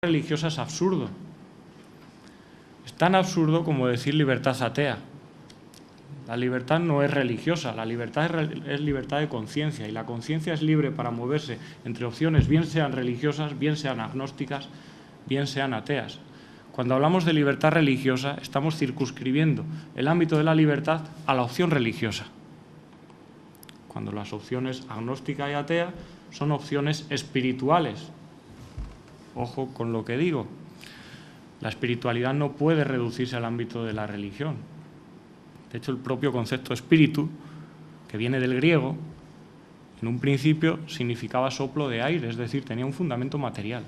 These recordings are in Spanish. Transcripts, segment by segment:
religiosa es absurdo. Es tan absurdo como decir libertad atea. La libertad no es religiosa, la libertad es libertad de conciencia, y la conciencia es libre para moverse entre opciones, bien sean religiosas, bien sean agnósticas, bien sean ateas. Cuando hablamos de libertad religiosa, estamos circunscribiendo el ámbito de la libertad a la opción religiosa, cuando las opciones agnóstica y atea son opciones espirituales. Ojo con lo que digo. La espiritualidad no puede reducirse al ámbito de la religión. De hecho, el propio concepto espíritu, que viene del griego, en un principio significaba soplo de aire, es decir, tenía un fundamento material.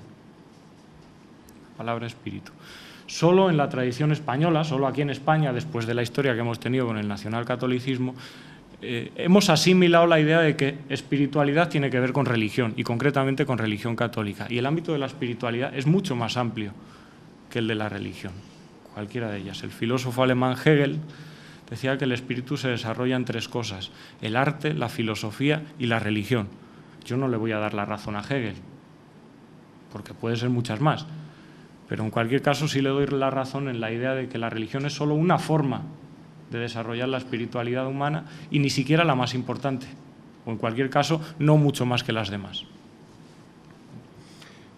La palabra espíritu. Solo en la tradición española, solo aquí en España, después de la historia que hemos tenido con el nacionalcatolicismo, hemos asimilado la idea de que espiritualidad tiene que ver con religión, y concretamente con religión católica. Y el ámbito de la espiritualidad es mucho más amplio que el de la religión, cualquiera de ellas. El filósofo alemán Hegel decía que el espíritu se desarrolla en tres cosas: el arte, la filosofía y la religión. Yo no le voy a dar la razón a Hegel, porque puede ser muchas más, pero en cualquier caso sí le doy la razón en la idea de que la religión es solo una forma de desarrollar la espiritualidad humana, y ni siquiera la más importante, o en cualquier caso no mucho más que las demás.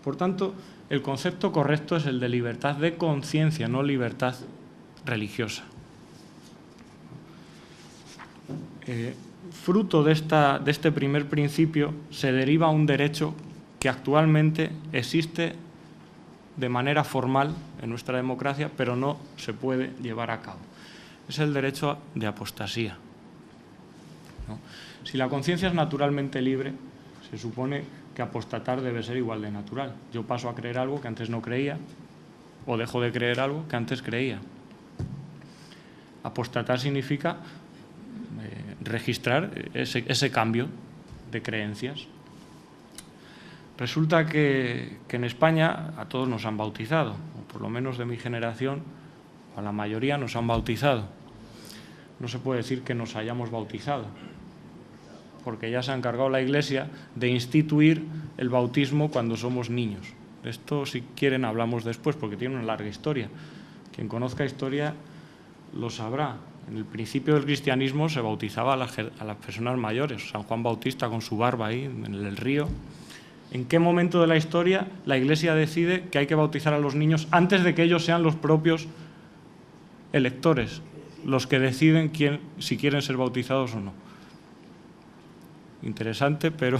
Por tanto, el concepto correcto es el de libertad de conciencia, no libertad religiosa. Fruto de este primer principio se deriva un derecho que actualmente existe de manera formal en nuestra democracia, pero no se puede llevar a cabo. Es el derecho de apostasía, ¿no? Si la conciencia es naturalmente libre, se supone que apostatar debe ser igual de natural. Yo paso a creer algo que antes no creía, o dejo de creer algo que antes creía. Apostatar significa registrar ese cambio de creencias. Resulta que en España a todos nos han bautizado, o por lo menos de mi generación, a la mayoría nos han bautizado. No se puede decir que nos hayamos bautizado, porque ya se ha encargado la Iglesia de instituir el bautismo cuando somos niños. De esto, si quieren, hablamos después, porque tiene una larga historia. Quien conozca historia lo sabrá. En el principio del cristianismo se bautizaba a las personas mayores. San Juan Bautista con su barba ahí en el río. ¿En qué momento de la historia la Iglesia decide que hay que bautizar a los niños antes de que ellos sean los propios electores los que deciden si quieren ser bautizados o no? Interesante, pero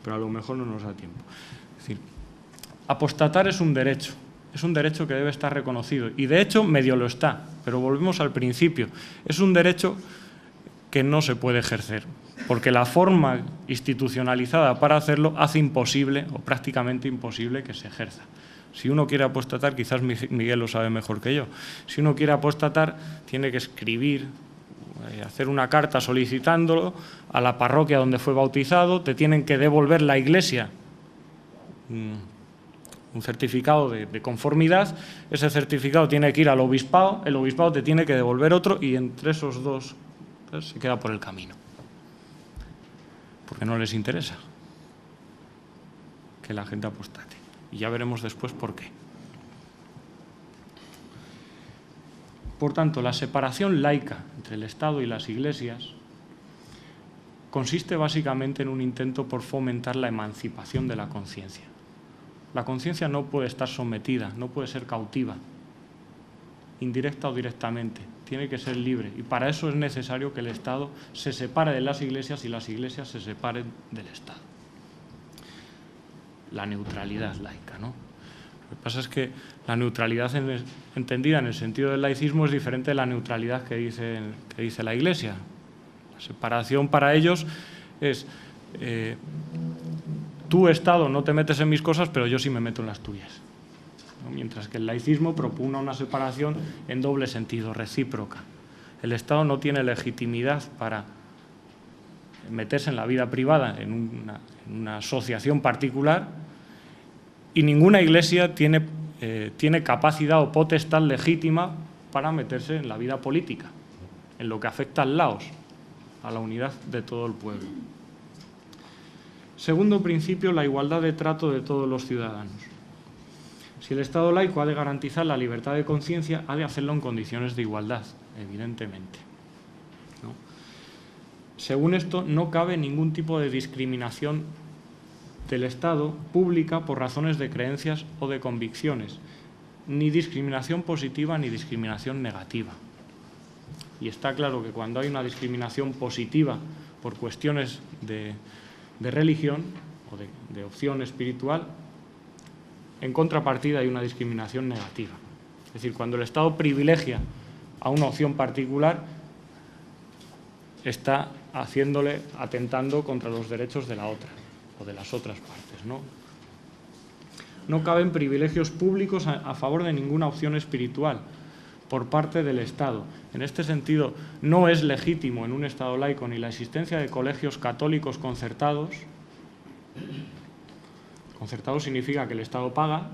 a lo mejor no nos da tiempo. Es decir, apostatar es un derecho que debe estar reconocido, y de hecho medio lo está, pero volvemos al principio. Es un derecho que no se puede ejercer, porque la forma institucionalizada para hacerlo hace imposible, o prácticamente imposible, que se ejerza. Si uno quiere apostatar, quizás Miguel lo sabe mejor que yo, si uno quiere apostatar tiene que escribir, hacer una carta solicitándolo a la parroquia donde fue bautizado, te tienen que devolver la Iglesia un certificado de conformidad, ese certificado tiene que ir al obispado, el obispado te tiene que devolver otro, y entre esos dos se queda por el camino, porque no les interesa que la gente apostate. Y ya veremos después por qué. Por tanto, la separación laica entre el Estado y las Iglesias consiste básicamente en un intento por fomentar la emancipación de la conciencia. La conciencia no puede estar sometida, no puede ser cautiva, indirecta o directamente, tiene que ser libre, y para eso es necesario que el Estado se separe de las Iglesias y las Iglesias se separen del Estado. La neutralidad laica, ¿no? Lo que pasa es que la neutralidad entendida en el sentido del laicismo es diferente de la neutralidad que dice la Iglesia. La separación para ellos es tú, Estado, no te metes en mis cosas, pero yo sí me meto en las tuyas, ¿no? Mientras que el laicismo propugna una separación en doble sentido, recíproca. El Estado no tiene legitimidad para meterse en la vida privada en una asociación particular, y ninguna Iglesia tiene capacidad o potestad legítima para meterse en la vida política, en lo que afecta al laos, a la unidad de todo el pueblo. Segundo principio, la igualdad de trato de todos los ciudadanos. Si el Estado laico ha de garantizar la libertad de conciencia, ha de hacerlo en condiciones de igualdad, evidentemente, ¿no? Según esto, no cabe ningún tipo de discriminación del Estado pública por razones de creencias o de convicciones, ni discriminación positiva ni discriminación negativa. Y está claro que cuando hay una discriminación positiva por cuestiones de religión o de opción espiritual, en contrapartida hay una discriminación negativa. Es decir, cuando el Estado privilegia a una opción particular, está atentando contra los derechos de la otra o de las otras partes, ¿no? No caben privilegios públicos a favor de ninguna opción espiritual por parte del Estado. En este sentido, no es legítimo en un Estado laico ni la existencia de colegios católicos concertados. Concertado significa que el Estado paga,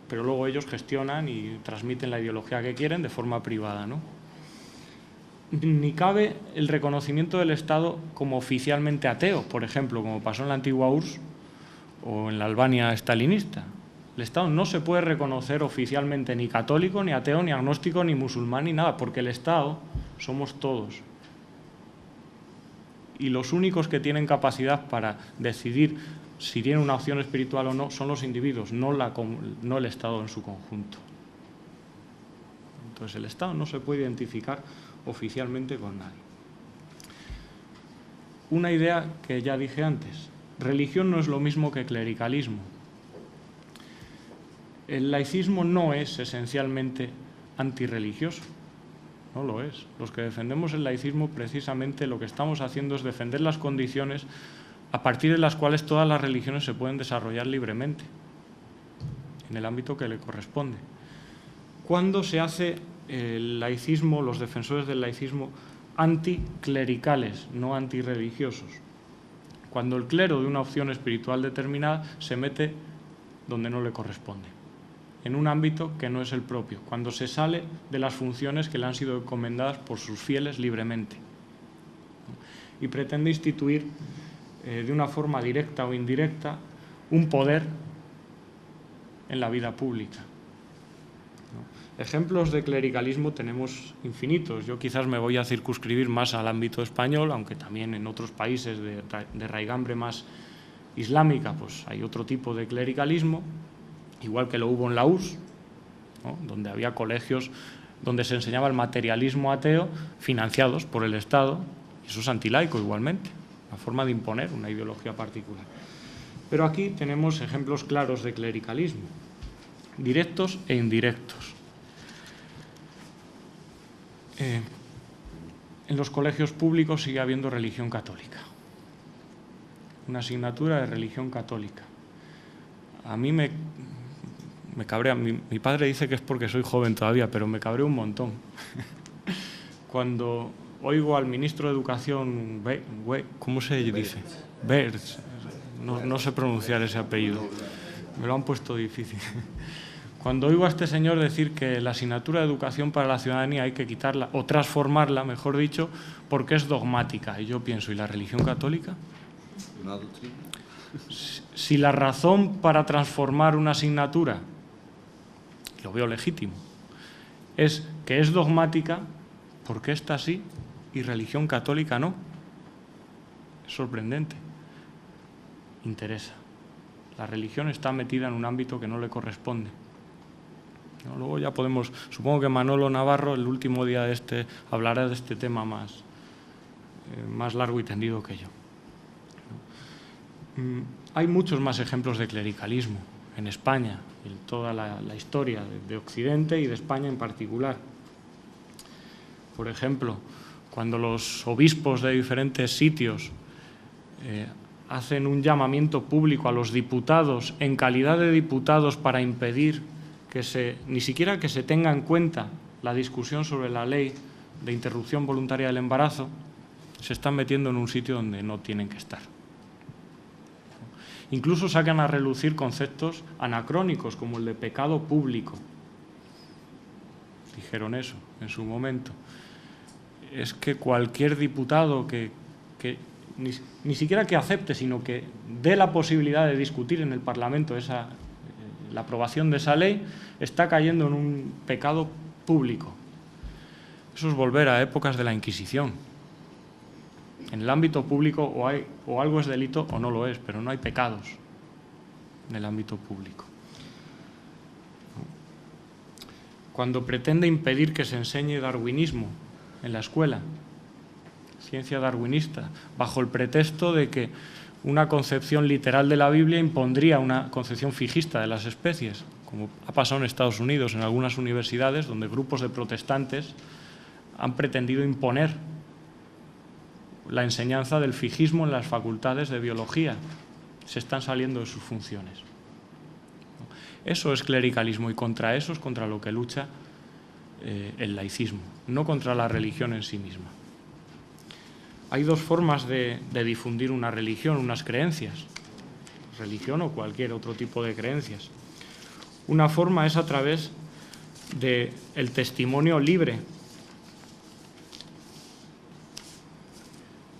pero luego ellos gestionan y transmiten la ideología que quieren de forma privada, ¿no? Ni cabe el reconocimiento del Estado como oficialmente ateo, por ejemplo, como pasó en la antigua URSS o en la Albania estalinista. El Estado no se puede reconocer oficialmente ni católico, ni ateo, ni agnóstico, ni musulmán, ni nada, porque el Estado somos todos. Y los únicos que tienen capacidad para decidir si tienen una opción espiritual o no son los individuos, no el Estado en su conjunto. Entonces el Estado no se puede identificar oficialmente con nadie. Una idea que ya dije antes: religión no es lo mismo que clericalismo. El laicismo no es esencialmente antirreligioso, no lo es. Los que defendemos el laicismo, precisamente lo que estamos haciendo es defender las condiciones a partir de las cuales todas las religiones se pueden desarrollar libremente, en el ámbito que le corresponde. ¿Cuándo se hace el laicismo, los defensores del laicismo, anticlericales, no antirreligiosos? Cuando el clero de una opción espiritual determinada se mete donde no le corresponde, en un ámbito que no es el propio, cuando se sale de las funciones que le han sido encomendadas por sus fieles libremente, y pretende instituir de una forma directa o indirecta un poder en la vida pública. Ejemplos de clericalismo tenemos infinitos. Yo quizás me voy a circunscribir más al ámbito español, aunque también en otros países de raigambre más islámica pues hay otro tipo de clericalismo, igual que lo hubo en la URSS, ¿no?, donde había colegios donde se enseñaba el materialismo ateo financiados por el Estado, y eso es antilaico igualmente, una forma de imponer una ideología particular. Pero aquí tenemos ejemplos claros de clericalismo, directos e indirectos. En los colegios públicos sigue habiendo religión católica, una asignatura de religión católica. A mí me cabrea, mi padre dice que es porque soy joven todavía, pero me cabrea un montón. Cuando oigo al ministro de Educación, ¿cómo se dice? Berz, no sé pronunciar ese apellido, me lo han puesto difícil. Cuando oigo a este señor decir que la asignatura de educación para la ciudadanía hay que quitarla, o transformarla, mejor dicho, porque es dogmática, y yo pienso, ¿y la religión católica? ¿Una doctrina? Si la razón para transformar una asignatura, lo veo legítimo, es que es dogmática, ¿por qué esta sí y religión católica no? Es sorprendente. Interesa. La religión está metida en un ámbito que no le corresponde. ¿No? Luego ya podemos, supongo que Manolo Navarro, el último día de hablará de este tema más largo y tendido que yo. Hay muchos más ejemplos de clericalismo en España, en toda la historia de Occidente y de España en particular. Por ejemplo, cuando los obispos de diferentes sitios hacen un llamamiento público a los diputados en calidad de diputados para impedir ni siquiera que se tenga en cuenta la discusión sobre la ley de interrupción voluntaria del embarazo, se están metiendo en un sitio donde no tienen que estar. Incluso sacan a relucir conceptos anacrónicos como el de pecado público. Dijeron eso en su momento. Es que cualquier diputado que ni siquiera que acepte, sino que dé la posibilidad de discutir en el Parlamento la aprobación de esa ley, está cayendo en un pecado público. Eso es volver a épocas de la Inquisición. En el ámbito público o algo es delito o no lo es, pero no hay pecados en el ámbito público. Cuando pretende impedir que se enseñe darwinismo en la escuela, ciencia darwinista, bajo el pretexto de que una concepción literal de la Biblia impondría una concepción fijista de las especies, como ha pasado en Estados Unidos, en algunas universidades, donde grupos de protestantes han pretendido imponer la enseñanza del fijismo en las facultades de biología. Se están saliendo de sus funciones. Eso es clericalismo y contra eso es contra lo que lucha el laicismo, no contra la religión en sí misma. Hay dos formas de difundir una religión, unas creencias, religión o cualquier otro tipo de creencias. Una forma es a través del testimonio libre,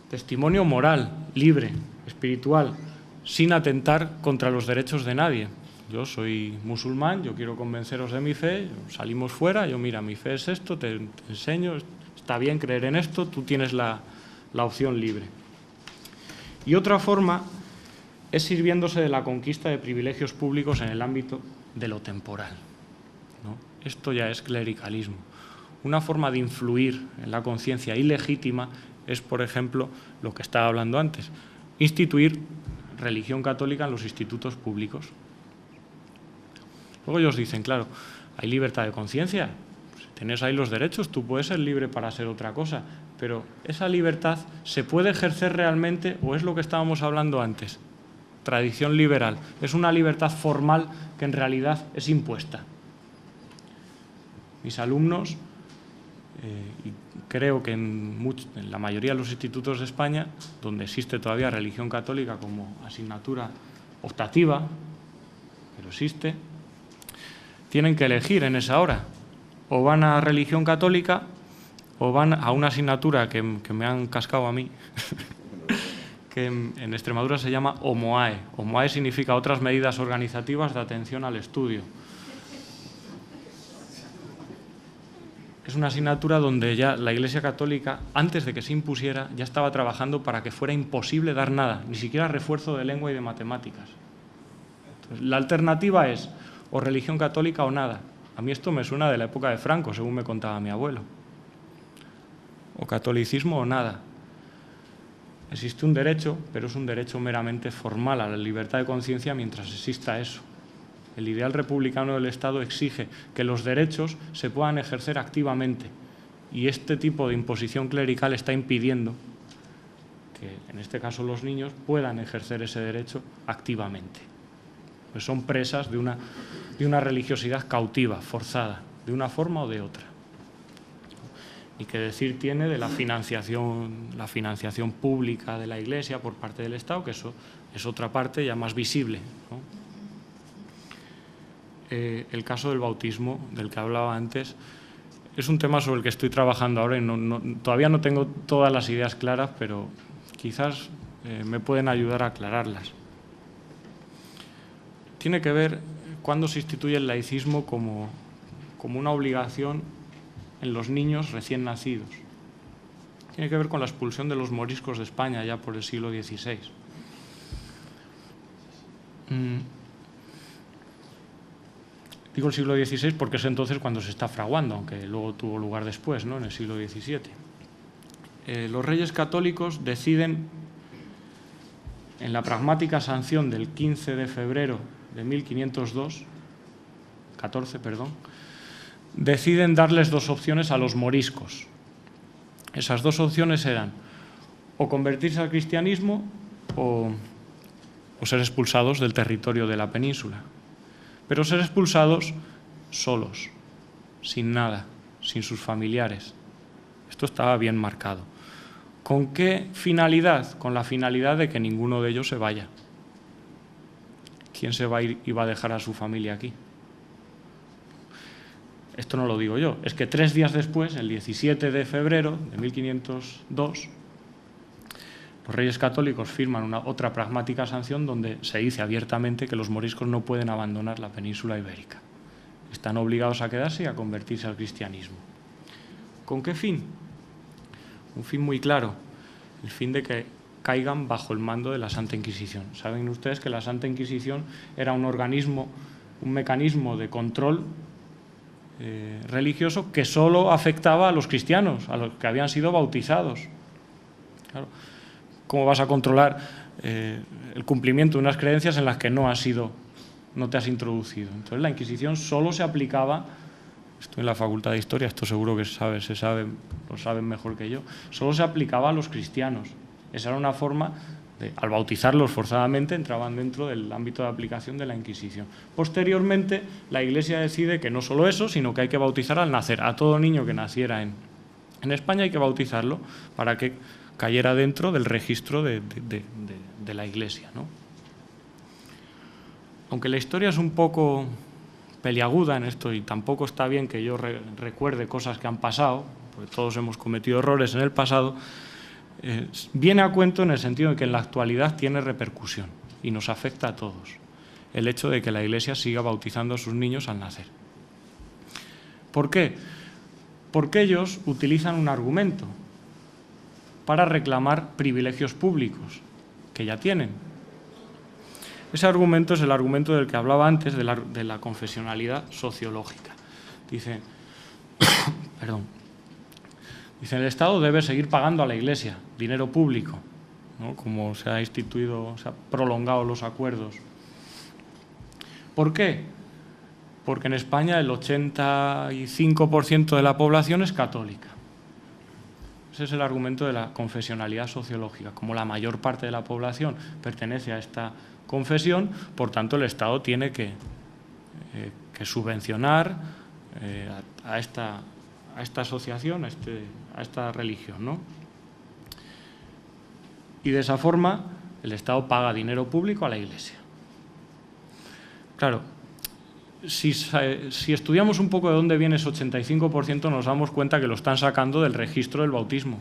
testimonio moral, libre, espiritual, sin atentar contra los derechos de nadie. Yo soy musulmán, yo quiero convenceros de mi fe, salimos fuera, yo mira, mi fe es esto, te enseño, está bien creer en esto, tú tienes la opción libre. Y otra forma es sirviéndose de la conquista de privilegios públicos en el ámbito de lo temporal, ¿no? Esto ya es clericalismo. Una forma de influir en la conciencia ilegítima es, por ejemplo, lo que estaba hablando antes, instituir religión católica en los institutos públicos. Luego ellos dicen, claro, hay libertad de conciencia, pues, tienes ahí los derechos, tú puedes ser libre para ser otra cosa, pero ¿esa libertad se puede ejercer realmente o es lo que estábamos hablando antes? Tradición liberal. Es una libertad formal que en realidad es impuesta. Mis alumnos, y creo que en la mayoría de los institutos de España, donde existe todavía religión católica como asignatura optativa, pero existe, tienen que elegir en esa hora. O van a religión católica o van a una asignatura que me han cascado a mí, que en Extremadura se llama OMOAE. OMOAE significa otras medidas organizativas de atención al estudio. Es una asignatura donde ya la Iglesia Católica, antes de que se impusiera, ya estaba trabajando para que fuera imposible dar nada, ni siquiera refuerzo de lengua y de matemáticas. Entonces, la alternativa es o religión católica o nada. A mí esto me suena de la época de Franco, según me contaba mi abuelo. O catolicismo o nada. Existe un derecho, pero es un derecho meramente formal a la libertad de conciencia mientras exista eso. El ideal republicano del Estado exige que los derechos se puedan ejercer activamente y este tipo de imposición clerical está impidiendo que, en este caso, los niños puedan ejercer ese derecho activamente. Pues son presas de una religiosidad cautiva, forzada, de una forma o de otra. Y qué decir tiene de la financiación pública de la Iglesia por parte del Estado, que eso es otra parte ya más visible, ¿no? El caso del bautismo, del que hablaba antes, es un tema sobre el que estoy trabajando ahora y todavía no tengo todas las ideas claras, pero quizás me pueden ayudar a aclararlas. Tiene que ver cuándo se instituye el laicismo como una obligación en los niños recién nacidos. Tiene que ver con la expulsión de los moriscos de España ya por el siglo XVI. Digo el siglo XVI porque es entonces cuando se está fraguando, aunque luego tuvo lugar después, ¿no?, en el siglo XVII. Los reyes católicos deciden, en la pragmática sanción del 15 de febrero de 1514, deciden darles dos opciones a los moriscos. Esas dos opciones eran o convertirse al cristianismo o ser expulsados del territorio de la península. Pero ser expulsados solos, sin nada, sin sus familiares. Esto estaba bien marcado. ¿Con qué finalidad? Con la finalidad de que ninguno de ellos se vaya. ¿Quién se va a ir y va a dejar a su familia aquí? Esto no lo digo yo, es que 3 días después, el 17 de febrero de 1502, los Reyes Católicos firman otra pragmática sanción donde se dice abiertamente que los moriscos no pueden abandonar la península ibérica. Están obligados a quedarse y a convertirse al cristianismo. ¿Con qué fin? Un fin muy claro, el fin de que caigan bajo el mando de la Santa Inquisición. Saben ustedes que la Santa Inquisición era un organismo, un mecanismo de control religioso que solo afectaba a los cristianos, a los que habían sido bautizados. Claro, ¿cómo vas a controlar el cumplimiento de unas creencias en las que no te has introducido? Entonces la Inquisición solo se aplicaba, estoy en la Facultad de Historia, esto seguro que lo saben mejor que yo, solo se aplicaba a los cristianos. Esa era una forma al bautizarlos forzadamente, entraban dentro del ámbito de aplicación de la Inquisición. Posteriormente, la Iglesia decide que no solo eso, sino que hay que bautizar al nacer. A todo niño que naciera en España hay que bautizarlo para que cayera dentro del registro de la Iglesia, ¿no? Aunque la historia es un poco peliaguda en esto y tampoco está bien que yo recuerde cosas que han pasado, porque todos hemos cometido errores en el pasado, viene a cuento en el sentido de que en la actualidad tiene repercusión y nos afecta a todos el hecho de que la Iglesia siga bautizando a sus niños al nacer. ¿Por qué? Porque ellos utilizan un argumento para reclamar privilegios públicos que ya tienen. Ese argumento es el argumento del que hablaba antes, de la confesionalidad sociológica. Dice, dice, el Estado debe seguir pagando a la Iglesia dinero público, ¿no? Como se ha instituido, se ha prolongado los acuerdos. ¿Por qué? Porque en España el 85% de la población es católica. Ese es el argumento de la confesionalidad sociológica. Como la mayor parte de la población pertenece a esta confesión, por tanto el Estado tiene que subvencionar a esta asociación, a esta religión, ¿no? Y de esa forma el Estado paga dinero público a la Iglesia. Claro, si estudiamos un poco de dónde viene ese 85%, nos damos cuenta que lo están sacando del registro del bautismo.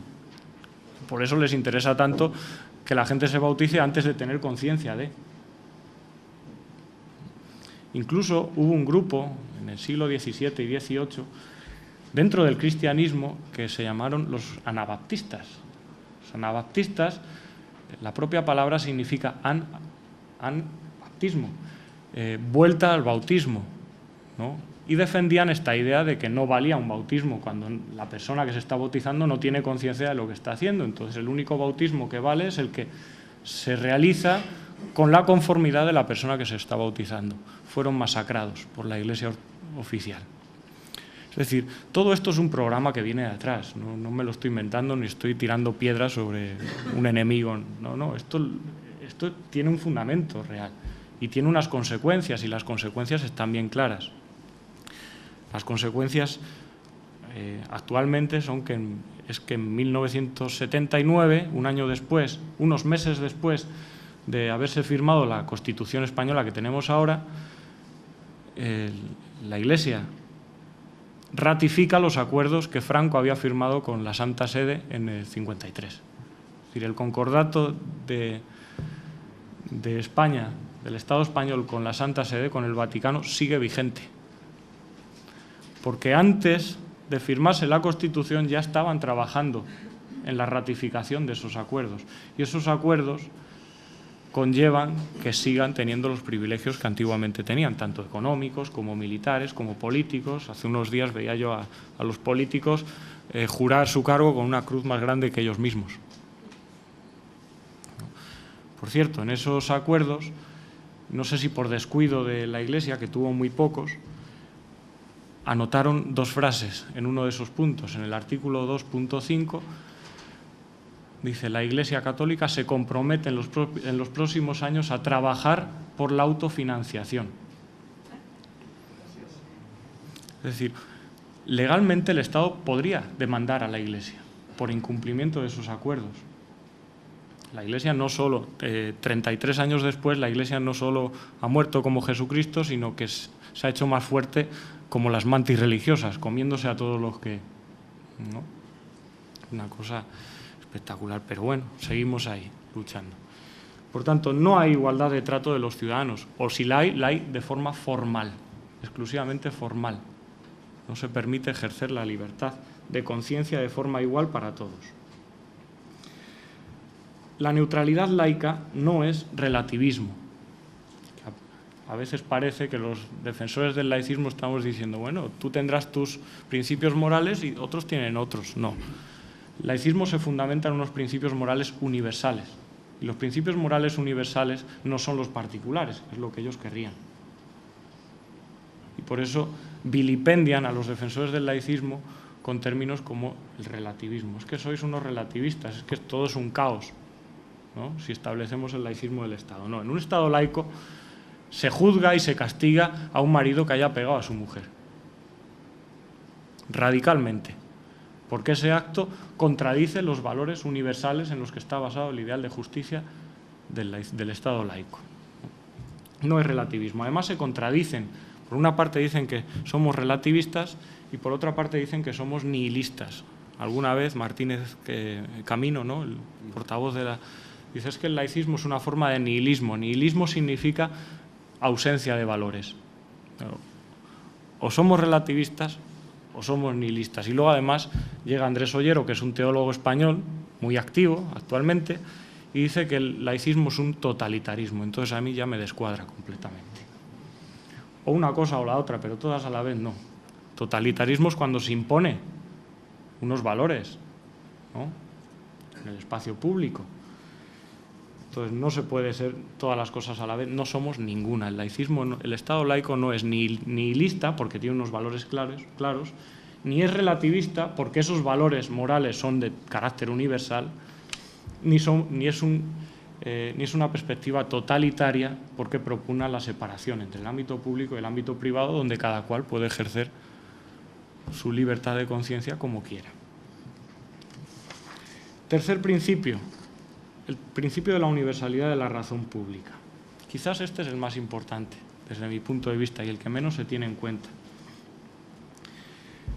Por eso les interesa tanto que la gente se bautice antes de tener conciencia de. Incluso hubo un grupo en el siglo XVII y XVIII dentro del cristianismo que se llamaron los anabaptistas. Los anabaptistas, la propia palabra significa bautismo, vuelta al bautismo, ¿no? Y defendían esta idea de que no valía un bautismo cuando la persona que se está bautizando no tiene conciencia de lo que está haciendo. Entonces el único bautismo que vale es el que se realiza con la conformidad de la persona que se está bautizando. Fueron masacrados por la Iglesia oficial. Es decir, todo esto es un programa que viene de atrás, no me lo estoy inventando ni estoy tirando piedras sobre un enemigo. No, esto tiene un fundamento real y tiene unas consecuencias y las consecuencias están bien claras. Las consecuencias actualmente son que en 1979, un año después, unos meses después de haberse firmado la Constitución española que tenemos ahora, la Iglesia ratifica los acuerdos que Franco había firmado con la Santa Sede en el 53. Es decir, el concordato de España, del Estado español con la Santa Sede, con el Vaticano, sigue vigente. Porque antes de firmarse la Constitución ya estaban trabajando en la ratificación de esos acuerdos. Y esos acuerdos conllevan que sigan teniendo los privilegios que antiguamente tenían, tanto económicos como militares, como políticos. Hace unos días veía yo a los políticos jurar su cargo con una cruz más grande que ellos mismos. Por cierto, en esos acuerdos, no sé si por descuido de la Iglesia, que tuvo muy pocos, anotaron dos frases en uno de esos puntos. En el artículo 2.5 dice: la Iglesia Católica se compromete en los próximos años a trabajar por la autofinanciación. Es decir, legalmente el Estado podría demandar a la Iglesia por incumplimiento de esos acuerdos. La Iglesia no solo, 33 años después, la Iglesia no solo ha muerto como Jesucristo, sino que se ha hecho más fuerte como las mantis religiosas, comiéndose a todos los que... ¿no? Una cosa espectacular, pero bueno, seguimos ahí. luchando. Por tanto, no hay igualdad de trato de los ciudadanos, o si la hay de forma formal, exclusivamente formal. No se permite ejercer la libertad de conciencia de forma igual para todos. La neutralidad laica no es relativismo. A veces parece que los defensores del laicismo estamos diciendo, bueno, tú tendrás tus principios morales y otros tienen otros. No. El laicismo se fundamenta en unos principios morales universales. Y los principios morales universales no son los particulares, es lo que ellos querrían. Y por eso vilipendian a los defensores del laicismo con términos como el relativismo. Es que sois unos relativistas, es que todo es un caos, ¿no? Si establecemos el laicismo del Estado. No, en un Estado laico se juzga y se castiga a un marido que haya pegado a su mujer. Radicalmente. Porque ese acto contradice los valores universales en los que está basado el ideal de justicia del Estado laico. No es relativismo. Además se contradicen. Por una parte dicen que somos relativistas y por otra parte dicen que somos nihilistas. Alguna vez Martínez Camino, ¿no?, el portavoz de la... dice es que el laicismo es una forma de nihilismo. Nihilismo significa ausencia de valores. Pero o somos relativistas o somos nihilistas. Y luego además llega Andrés Ollero, que es un teólogo español muy activo actualmente, y dice que el laicismo es un totalitarismo. Entonces a mí ya me descuadra completamente. O una cosa o la otra, pero todas a la vez no. Totalitarismo es cuando se impone unos valores, ¿no?, en el espacio público. Entonces no se puede ser todas las cosas a la vez, no somos ninguna. El laicismo, el Estado laico no es ni nihilista porque tiene unos valores claros, ni es relativista porque esos valores morales son de carácter universal, ni es una perspectiva totalitaria porque propugna la separación entre el ámbito público y el ámbito privado, donde cada cual puede ejercer su libertad de conciencia como quiera. Tercer principio. El principio de la universalidad de la razón pública. Quizás este es el más importante, desde mi punto de vista, y el que menos se tiene en cuenta.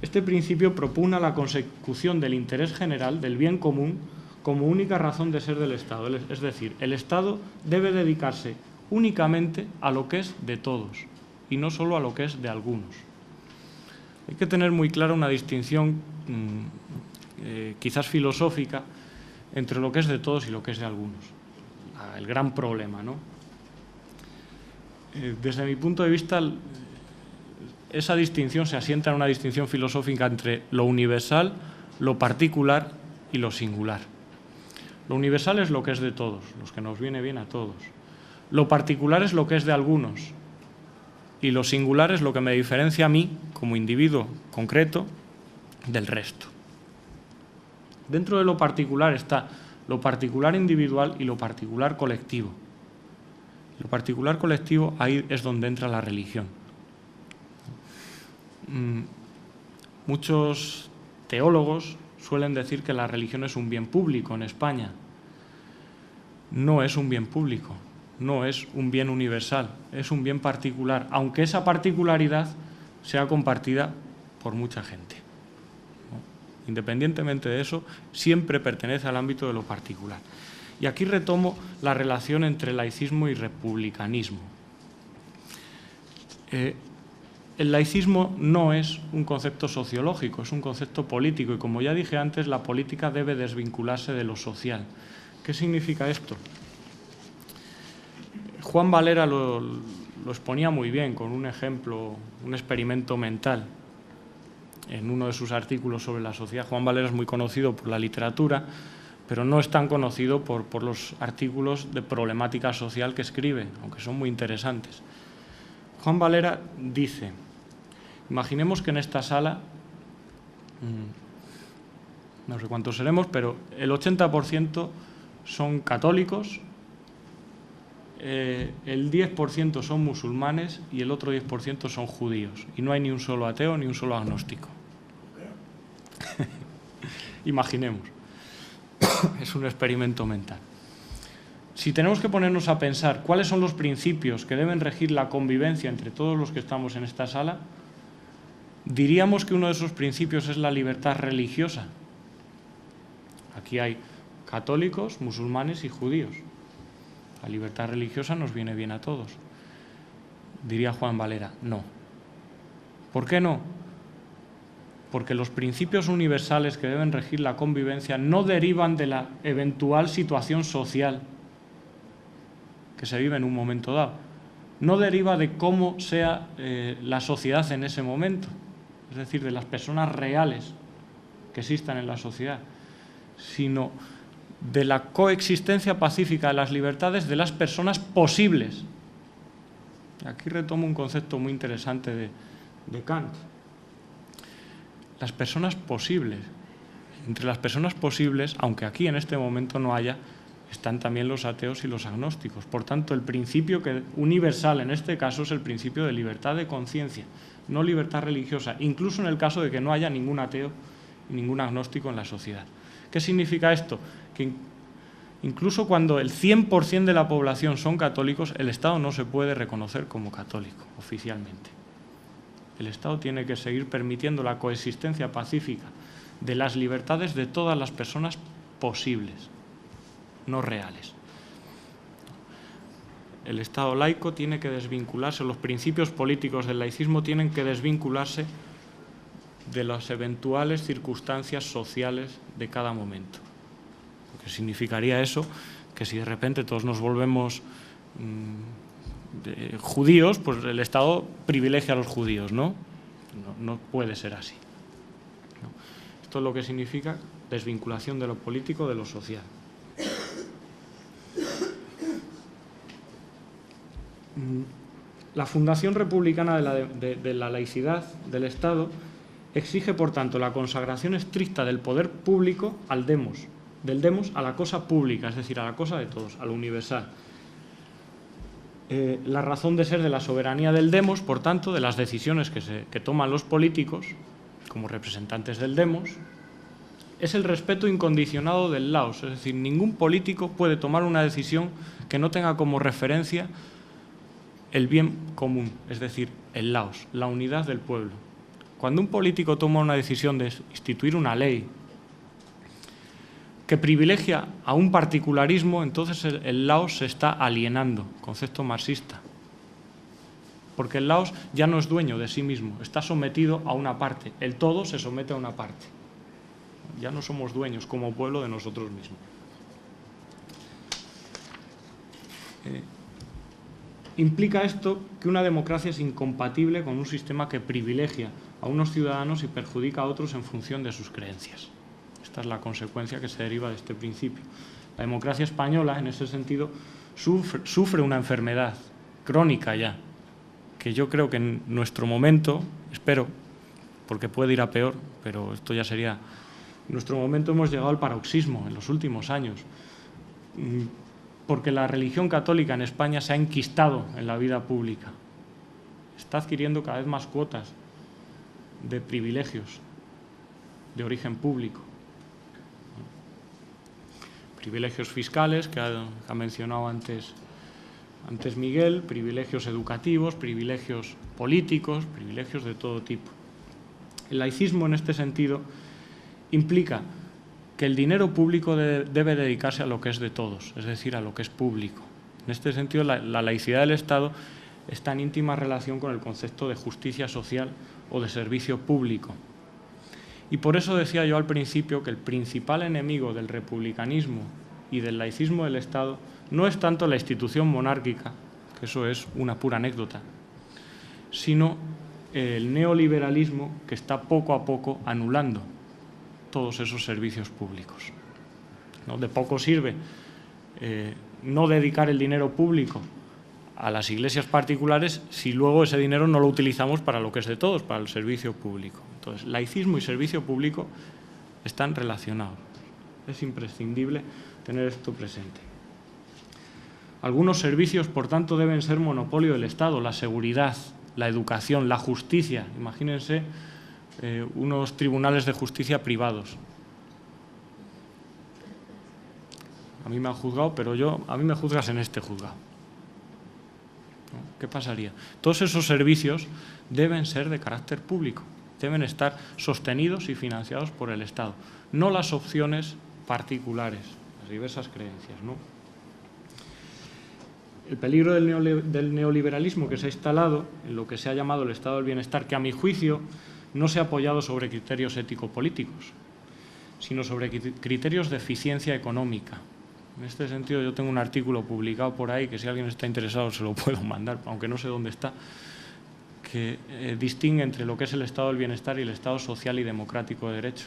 Este principio propugna la consecución del interés general, del bien común, como única razón de ser del Estado. Es decir, el Estado debe dedicarse únicamente a lo que es de todos, y no solo a lo que es de algunos. Hay que tener muy clara una distinción, quizás filosófica, entre lo que es de todos y lo que es de algunos. El gran problema, ¿no? Desde mi punto de vista, esa distinción se asienta en una distinción filosófica entre lo universal, lo particular y lo singular. Lo universal es lo que es de todos, los que nos viene bien a todos. Lo particular es lo que es de algunos. Y lo singular es lo que me diferencia a mí, como individuo concreto, del resto. Dentro de lo particular está lo particular individual y lo particular colectivo. Lo particular colectivo, ahí es donde entra la religión. Muchos teólogos suelen decir que la religión es un bien público en España. No es un bien público, no es un bien universal, es un bien particular, aunque esa particularidad sea compartida por mucha gente. Independientemente de eso, siempre pertenece al ámbito de lo particular. Y aquí retomo la relación entre laicismo y republicanismo. El laicismo no es un concepto sociológico, es un concepto político y, como ya dije antes, la política debe desvincularse de lo social. ¿Qué significa esto? Juan Valera lo exponía muy bien con un ejemplo, un experimento mental. En uno de sus artículos sobre la sociedad. Juan Valera es muy conocido por la literatura, pero no es tan conocido por los artículos de problemática social que escribe, aunque son muy interesantes. Juan Valera dice, imaginemos que en esta sala, no sé cuántos seremos, pero el 80% son católicos, el 10% son musulmanes y el otro 10% son judíos. Y no hay ni un solo ateo ni un solo agnóstico. Imaginemos. Es un experimento mental. Si tenemos que ponernos a pensar cuáles son los principios que deben regir la convivencia entre todos los que estamos en esta sala, diríamos que uno de esos principios es la libertad religiosa. Aquí hay católicos, musulmanes y judíos. La libertad religiosa nos viene bien a todos. Diría Juan Valera, no. ¿Por qué no? Porque los principios universales que deben regir la convivencia no derivan de la eventual situación social que se vive en un momento dado. No deriva de cómo sea la sociedad en ese momento, es decir, de las personas reales que existan en la sociedad, sino de la coexistencia pacífica de las libertades de las personas posibles. Aquí retomo un concepto muy interesante de Kant. Las personas posibles. Entre las personas posibles, aunque aquí en este momento no haya, están también los ateos y los agnósticos. Por tanto, el principio universal en este caso es el principio de libertad de conciencia, no libertad religiosa, incluso en el caso de que no haya ningún ateo y ningún agnóstico en la sociedad. ¿Qué significa esto? Que incluso cuando el 100% de la población son católicos, el Estado no se puede reconocer como católico oficialmente. El Estado tiene que seguir permitiendo la coexistencia pacífica de las libertades de todas las personas posibles, no reales. El Estado laico tiene que desvincularse, los principios políticos del laicismo tienen que desvincularse de las eventuales circunstancias sociales de cada momento. Porque significaría eso que si de repente todos nos volvemos judíos, pues el Estado privilegia a los judíos, ¿no? No puede ser así. ¿No? Esto es lo que significa desvinculación de lo político de lo social. La Fundación Republicana de la Laicidad del Estado exige, por tanto, la consagración estricta del poder público al demos, del demos a la cosa pública, es decir, a la cosa de todos, a lo universal. La razón de ser de la soberanía del demos, por tanto, de las decisiones que toman los políticos, como representantes del demos, es el respeto incondicionado del laos, es decir, ningún político puede tomar una decisión que no tenga como referencia el bien común, es decir, el laos, la unidad del pueblo. Cuando un político toma una decisión de instituir una ley que privilegia a un particularismo, entonces el laos se está alienando, concepto marxista. Porque el laos ya no es dueño de sí mismo, está sometido a una parte, el todo se somete a una parte. Ya no somos dueños como pueblo de nosotros mismos. Implica esto que una democracia es incompatible con un sistema que privilegia a unos ciudadanos y perjudica a otros en función de sus creencias. Esta es la consecuencia que se deriva de este principio. La democracia española, en ese sentido, sufre una enfermedad crónica ya, que yo creo que en nuestro momento, espero, porque puede ir a peor, pero esto ya sería... En nuestro momento hemos llegado al paroxismo en los últimos años, porque la religión católica en España se ha enquistado en la vida pública. Está adquiriendo cada vez más cuotas de privilegios de origen público. Privilegios fiscales, que ha mencionado antes Miguel, privilegios educativos, privilegios políticos, privilegios de todo tipo. El laicismo, en este sentido, implica que el dinero público debe dedicarse a lo que es de todos, es decir, a lo que es público. En este sentido, la laicidad del Estado está en íntima relación con el concepto de justicia social o de servicio público. Y por eso decía yo al principio que el principal enemigo del republicanismo y del laicismo del Estado no es tanto la institución monárquica, que eso es una pura anécdota, sino el neoliberalismo que está poco a poco anulando todos esos servicios públicos. ¿No? De poco sirve no dedicar el dinero público a las iglesias particulares si luego ese dinero no lo utilizamos para lo que es de todos, para el servicio público. Entonces, laicismo y servicio público están relacionados. Es imprescindible tener esto presente. Algunos servicios, por tanto, deben ser monopolio del Estado: la seguridad, la educación, la justicia. Imagínense unos tribunales de justicia privados. A mí me han juzgado, pero a mí me juzgas en este juzgado. ¿No? ¿Qué pasaría? Todos esos servicios deben ser de carácter público, deben estar sostenidos y financiados por el Estado, no las opciones particulares. las diversas creencias, ¿no? El peligro del neoliberalismo que se ha instalado en lo que se ha llamado el estado del bienestar, que a mi juicio no se ha apoyado sobre criterios ético-políticos, sino sobre criterios de eficiencia económica. En este sentido, yo tengo un artículo publicado por ahí, que si alguien está interesado se lo puedo mandar, aunque no sé dónde está, que distingue entre lo que es el estado del bienestar y el estado social y democrático de derecho.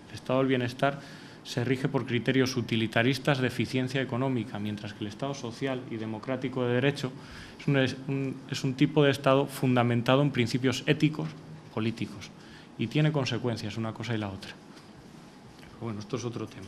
El estado del bienestar se rige por criterios utilitaristas de eficiencia económica, mientras que el estado social y democrático de derecho es un tipo de estado fundamentado en principios éticos, políticos, y tiene consecuencias una cosa y la otra. Bueno, esto es otro tema.